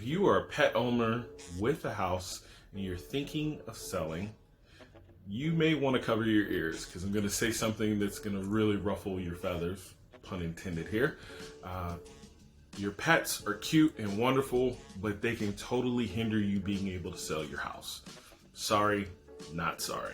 you are a pet owner with a house and you're thinking of selling, you may want to cover your ears because I'm going to say something that's going to really ruffle your feathers, pun intended here. Your pets are cute and wonderful, but they can totally hinder you being able to sell your house. Sorry, not sorry.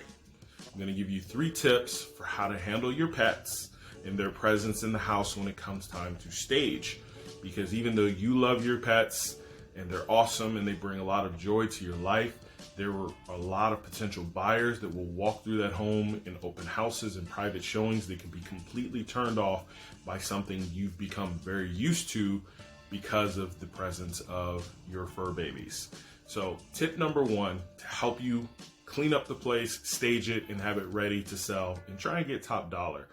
I'm going to give you 3 tips for how to handle your pets and their presence in the house when it comes time to stage. Because even though you love your pets and they're awesome and they bring a lot of joy to your life, there were a lot of potential buyers that will walk through that home in open houses and private showings that can be completely turned off by something you've become very used to because of the presence of your fur babies. So tip number 1, to help you clean up the place, stage it, and have it ready to sell and try and get top dollar.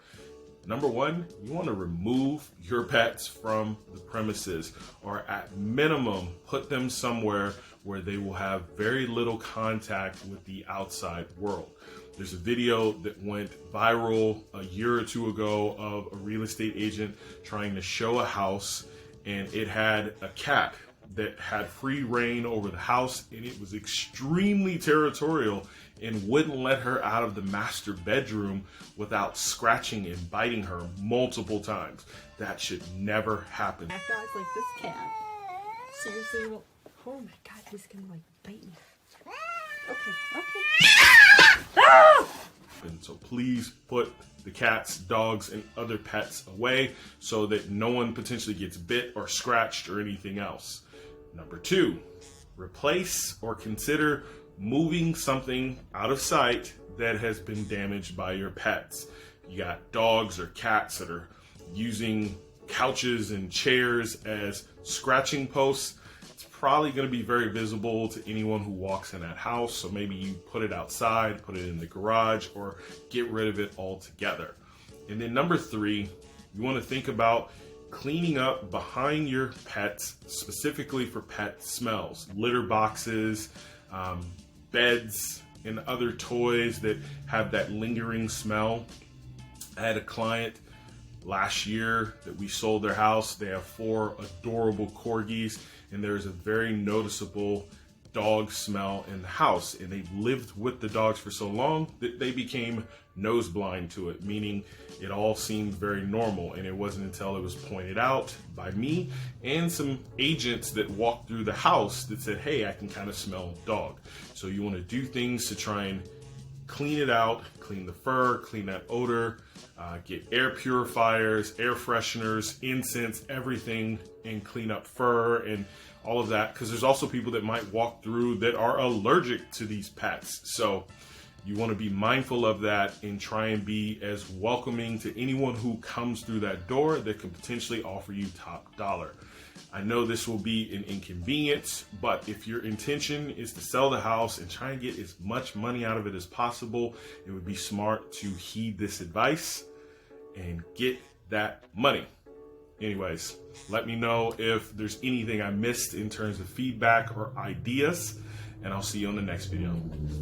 Number 1, you want to remove your pets from the premises, or at minimum, put them somewhere where they will have very little contact with the outside world. There's a video that went viral a year or 2 ago of a real estate agent trying to show a house, and it had a cat that had free reign over the house, and it was extremely territorial and wouldn't let her out of the master bedroom without scratching and biting her multiple times. That should never happen. Dogs like this cat. Seriously, well, oh my God, he's gonna like bite me. Okay. And so please put the cats, dogs, and other pets away so that no one potentially gets bit or scratched or anything else. Number 2, replace or consider moving something out of sight that has been damaged by your pets. You got dogs or cats that are using couches and chairs as scratching posts. It's probably going to be very visible to anyone who walks in that house. So maybe you put it outside, put it in the garage, or get rid of it altogether. And then number 3, you want to think about cleaning up behind your pets, specifically for pet smells, litter boxes, beds, and other toys that have that lingering smell. I had a client last year that we sold their house. They have 4 adorable corgis, and there's a very noticeable dog smell in the house, and they've lived with the dogs for so long that they became nose blind to it, meaning it all seemed very normal. And it wasn't until it was pointed out by me and some agents that walked through the house that said, hey, I can kind of smell dog. So you want to do things to try and clean it out, clean the fur, clean that odor, get air purifiers, air fresheners, incense, everything, and clean up fur and all of that, because there's also people that might walk through that are allergic to these pets. So you want to be mindful of that and try and be as welcoming to anyone who comes through that door that can potentially offer you top dollar. I know this will be an inconvenience, but if your intention is to sell the house and try and get as much money out of it as possible, it would be smart to heed this advice and get that money. Anyways, let me know if there's anything I missed in terms of feedback or ideas, and I'll see you on the next video.